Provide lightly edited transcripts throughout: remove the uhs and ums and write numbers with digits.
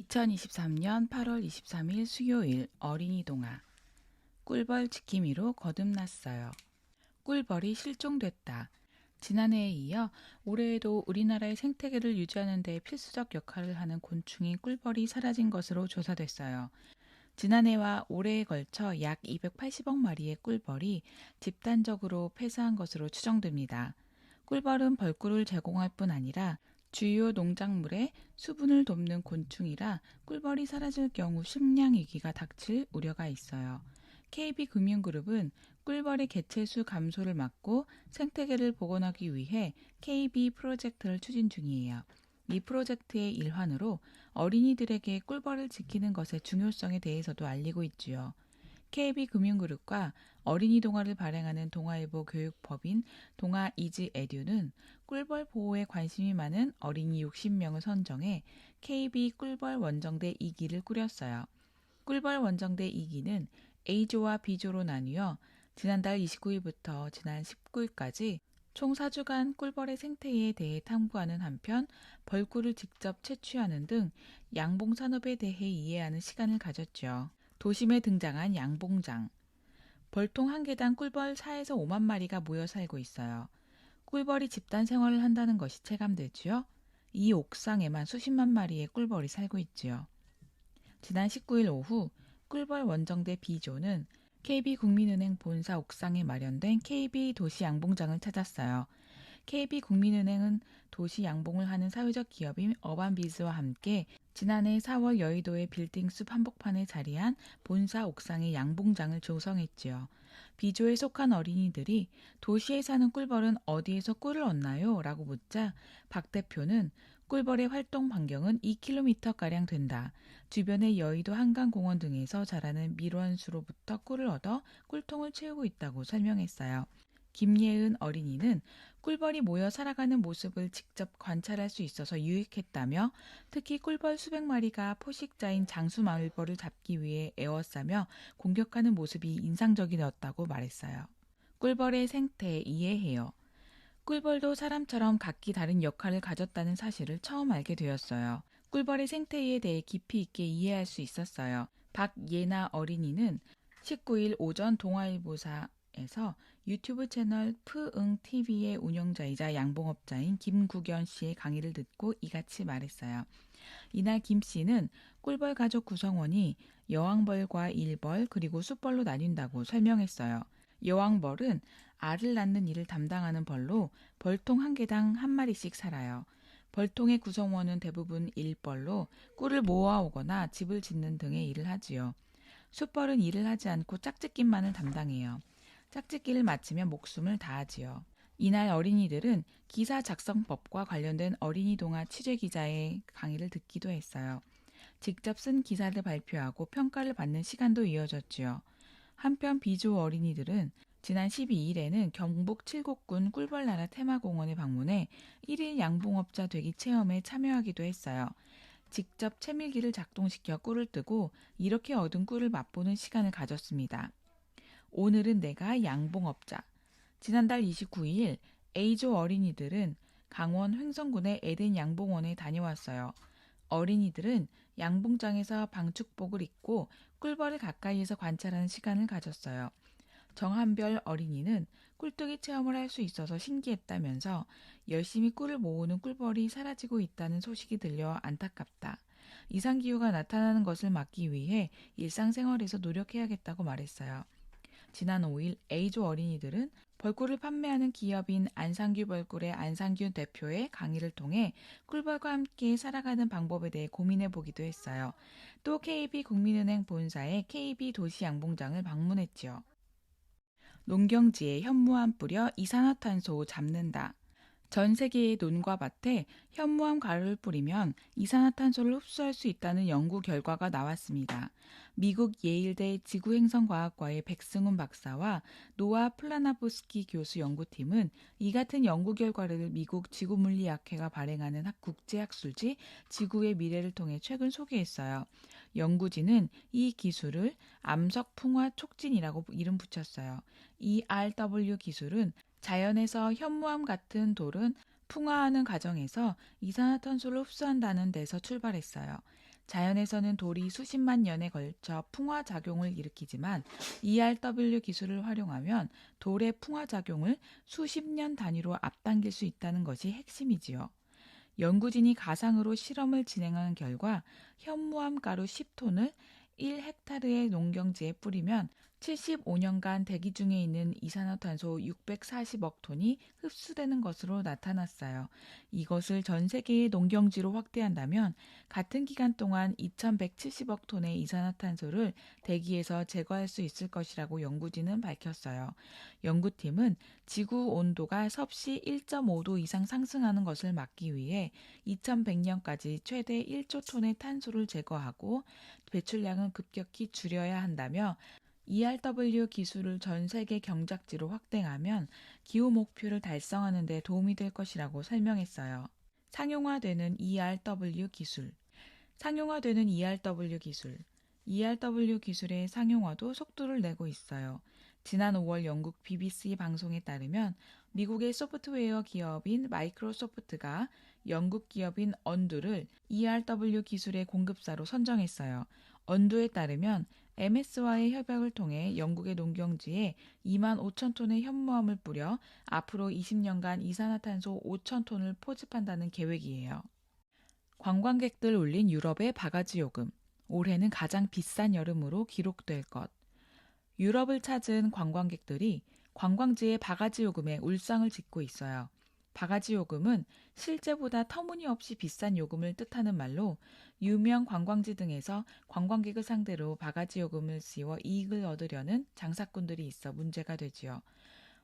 2023년 8월 23일 수요일 어린이 동화 꿀벌 지킴이로 거듭났어요. 꿀벌이 실종됐다. 지난해에 이어 올해에도 우리나라의 생태계를 유지하는 데 필수적 역할을 하는 곤충인 꿀벌이 사라진 것으로 조사됐어요. 지난해와 올해에 걸쳐 약 280억 마리의 꿀벌이 집단적으로 폐사한 것으로 추정됩니다. 꿀벌은 벌꿀을 제공할 뿐 아니라 주요 농작물의 수분을 돕는 곤충이라 꿀벌이 사라질 경우 식량 위기가 닥칠 우려가 있어요. KB금융그룹은 꿀벌의 개체수 감소를 막고 생태계를 복원하기 위해 KB 프로젝트를 추진 중이에요. 이 프로젝트의 일환으로 어린이들에게 꿀벌을 지키는 것의 중요성에 대해서도 알리고 있지요. KB금융그룹과 어린이 동화를 발행하는 동아일보 교육법인 동아이즈에듀는 꿀벌 보호에 관심이 많은 어린이 60명을 선정해 KB 꿀벌 원정대 2기를 꾸렸어요. 꿀벌 원정대 2기는 A조와 B조로 나뉘어 지난달 29일부터 지난 19일까지 총 4주간 꿀벌의 생태계에 대해 탐구하는 한편 벌꿀을 직접 채취하는 등 양봉 산업에 대해 이해하는 시간을 가졌죠. 도심에 등장한 양봉장. 벌통 한 개당 꿀벌 4에서 5만 마리가 모여 살고 있어요. 꿀벌이 집단 생활을 한다는 것이 체감되지요. 이 옥상에만 수십만 마리의 꿀벌이 살고 있지요. 지난 19일 오후 꿀벌 원정대 B조는 KB국민은행 본사 옥상에 마련된 KB 도시 양봉장을 찾았어요. KB국민은행은 도시 양봉을 하는 사회적 기업인 어반비즈와 함께 지난해 4월 여의도의 빌딩숲 한복판에 자리한 본사 옥상의 양봉장을 조성했지요. B조에 속한 어린이들이 도시에 사는 꿀벌은 어디에서 꿀을 얻나요? 라고 묻자 박 대표는 꿀벌의 활동 반경은 2km가량 된다. 주변의 여의도 한강공원 등에서 자라는 밀원수로부터 꿀을 얻어 꿀통을 채우고 있다고 설명했어요. 김예은 어린이는 꿀벌이 모여 살아가는 모습을 직접 관찰할 수 있어서 유익했다며 특히 꿀벌 수백 마리가 포식자인 장수마을벌을 잡기 위해 에워싸며 공격하는 모습이 인상적이었다고 말했어요. 꿀벌의 생태 이해해요. 꿀벌도 사람처럼 각기 다른 역할을 가졌다는 사실을 처음 알게 되었어요. 꿀벌의 생태에 대해 깊이 있게 이해할 수 있었어요. 박예나 어린이는 19일 오전 동아일보사에서 유튜브 채널 푸응TV의 운영자이자 양봉업자인 김국연 씨의 강의를 듣고 이같이 말했어요. 이날 김 씨는 꿀벌 가족 구성원이 여왕벌과 일벌 그리고 숫벌로 나뉜다고 설명했어요. 여왕벌은 알을 낳는 일을 담당하는 벌로 벌통 한 개당 한 마리씩 살아요. 벌통의 구성원은 대부분 일벌로 꿀을 모아오거나 집을 짓는 등의 일을 하지요. 숫벌은 일을 하지 않고 짝짓기만을 담당해요. 짝짓기를 마치면 목숨을 다하지요. 이날 어린이들은 기사 작성법과 관련된 어린이 동화 취재 기자의 강의를 듣기도 했어요. 직접 쓴 기사를 발표하고 평가를 받는 시간도 이어졌지요. 한편 B조 어린이들은 지난 12일에는 경북 칠곡군 꿀벌나라 테마공원에 방문해 1일 양봉업자 되기 체험에 참여하기도 했어요. 직접 채밀기를 작동시켜 꿀을 뜨고 이렇게 얻은 꿀을 맛보는 시간을 가졌습니다. 오늘은 내가 양봉업자. 지난달 29일 A조 어린이들은 강원 횡성군의 에덴 양봉원에 다녀왔어요. 어린이들은 양봉장에서 방축복을 입고 꿀벌을 가까이에서 관찰하는 시간을 가졌어요. 정한별 어린이는 꿀뜨기 체험을 할 수 있어서 신기했다면서 열심히 꿀을 모으는 꿀벌이 사라지고 있다는 소식이 들려 안타깝다. 이상기후가 나타나는 것을 막기 위해 일상생활에서 노력해야겠다고 말했어요. 지난 5일 A조 어린이들은 벌꿀을 판매하는 기업인 안상규 벌꿀의 안상규 대표의 강의를 통해 꿀벌과 함께 살아가는 방법에 대해 고민해 보기도 했어요. 또 KB국민은행 본사의 KB도시양봉장을 방문했지요. 농경지에 현무암 뿌려 이산화탄소 잡는다. 전 세계의 논과 밭에 현무암 가루를 뿌리면 이산화탄소를 흡수할 수 있다는 연구 결과가 나왔습니다. 미국 예일대 지구행성과학과의 백승훈 박사와 노아 플라나보스키 교수 연구팀은 이 같은 연구 결과를 미국 지구물리학회가 발행하는 국제학술지 지구의 미래를 통해 최근 소개했어요. 연구진은 이 기술을 암석풍화 촉진이라고 이름 붙였어요. 이 RW 기술은 자연에서 현무암 같은 돌은 풍화하는 과정에서 이산화탄소를 흡수한다는 데서 출발했어요. 자연에서는 돌이 수십만 년에 걸쳐 풍화 작용을 일으키지만 ERW 기술을 활용하면 돌의 풍화 작용을 수십 년 단위로 앞당길 수 있다는 것이 핵심이지요. 연구진이 가상으로 실험을 진행한 결과 현무암 가루 10톤을 1헥타르의 농경지에 뿌리면 75년간 대기 중에 있는 이산화탄소 640억 톤이 흡수되는 것으로 나타났어요. 이것을 전 세계의 농경지로 확대한다면 같은 기간 동안 2170억 톤의 이산화탄소를 대기에서 제거할 수 있을 것이라고 연구진은 밝혔어요. 연구팀은 지구 온도가 섭씨 1.5도 이상 상승하는 것을 막기 위해 2100년까지 최대 1조 톤의 탄소를 제거하고 배출량은 급격히 줄여야 한다며 ERW 기술을 전 세계 경작지로 확대하면 기후 목표를 달성하는 데 도움이 될 것이라고 설명했어요. 상용화되는 ERW 기술. 상용화되는 ERW 기술. ERW 기술의 상용화도 속도를 내고 있어요. 지난 5월 영국 BBC 방송에 따르면 미국의 소프트웨어 기업인 마이크로소프트가 영국 기업인 언두를 ERW 기술의 공급사로 선정했어요. 언두에 따르면 MS와의 협약을 통해 영국의 농경지에 2만 5천 톤의 현무암을 뿌려 앞으로 20년간 이산화탄소 5천 톤을 포집한다는 계획이에요. 관광객들 올린 유럽의 바가지 요금. 올해는 가장 비싼 여름으로 기록될 것. 유럽을 찾은 관광객들이 관광지의 바가지 요금에 울상을 짓고 있어요. 바가지 요금은 실제보다 터무니없이 비싼 요금을 뜻하는 말로 유명 관광지 등에서 관광객을 상대로 바가지 요금을 씌워 이익을 얻으려는 장사꾼들이 있어 문제가 되지요.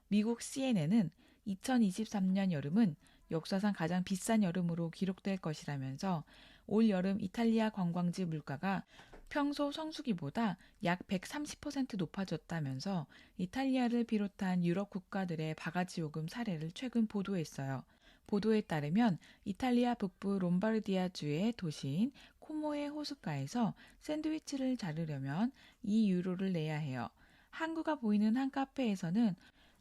미국 CNN은 2023년 여름은 역사상 가장 비싼 여름으로 기록될 것이라면서 올 여름 이탈리아 관광지 물가가 평소 성수기보다 약 130% 높아졌다면서 이탈리아를 비롯한 유럽 국가들의 바가지 요금 사례를 최근 보도했어요. 보도에 따르면 이탈리아 북부 롬바르디아주의 도시인 코모의 호숫가에서 샌드위치를 자르려면 2유로를 내야 해요. 항구가 보이는 한 카페에서는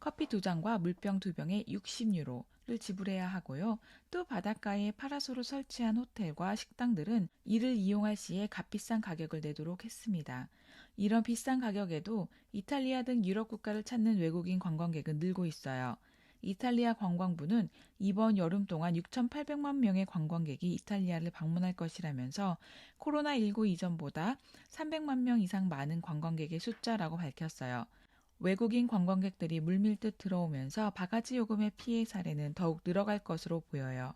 커피 2잔과 물병 2병에 60유로를 지불해야 하고요. 또 바닷가에 파라솔을 설치한 호텔과 식당들은 이를 이용할 시에 값비싼 가격을 내도록 했습니다. 이런 비싼 가격에도 이탈리아 등 유럽 국가를 찾는 외국인 관광객은 늘고 있어요. 이탈리아 관광부는 이번 여름 동안 6,800만 명의 관광객이 이탈리아를 방문할 것이라면서 코로나19 이전보다 300만 명 이상 많은 관광객의 숫자라고 밝혔어요. 외국인 관광객들이 물밀듯 들어오면서 바가지 요금의 피해 사례는 더욱 늘어갈 것으로 보여요.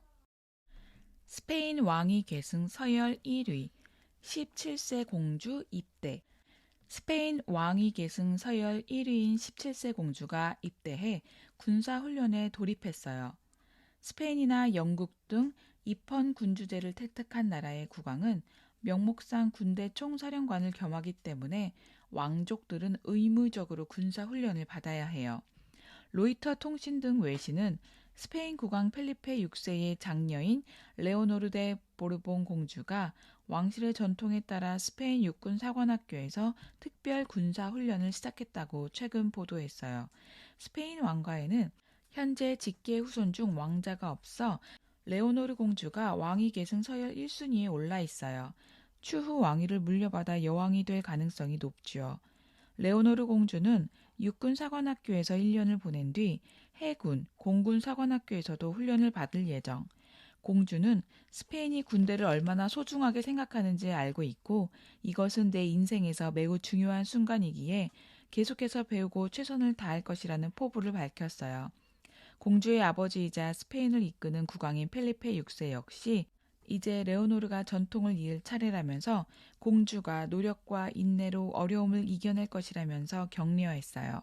스페인 왕위 계승 서열 1위, 17세 공주 입대. 스페인 왕위 계승 서열 1위인 17세 공주가 입대해 군사훈련에 돌입했어요. 스페인이나 영국 등 입헌 군주제를 택한 나라의 국왕은 명목상 군대 총사령관을 겸하기 때문에 왕족들은 의무적으로 군사훈련을 받아야 해요. 로이터 통신 등 외신은 스페인 국왕 펠리페 6세의 장녀인 레오노르 데 보르본 공주가 왕실의 전통에 따라 스페인 육군 사관학교에서 특별 군사 훈련을 시작했다고 최근 보도했어요. 스페인 왕가에는 현재 직계 후손 중 왕자가 없어 레오노르 공주가 왕위 계승 서열 1순위에 올라 있어요. 추후 왕위를 물려받아 여왕이 될 가능성이 높죠. 레오노르 공주는 육군 사관학교에서 1년을 보낸 뒤 해군, 공군 사관학교에서도 훈련을 받을 예정. 공주는 스페인이 군대를 얼마나 소중하게 생각하는지 알고 있고 이것은 내 인생에서 매우 중요한 순간이기에 계속해서 배우고 최선을 다할 것이라는 포부를 밝혔어요. 공주의 아버지이자 스페인을 이끄는 국왕인 펠리페 6세 역시 이제 레오노르가 전통을 이을 차례라면서 공주가 노력과 인내로 어려움을 이겨낼 것이라면서 격려했어요.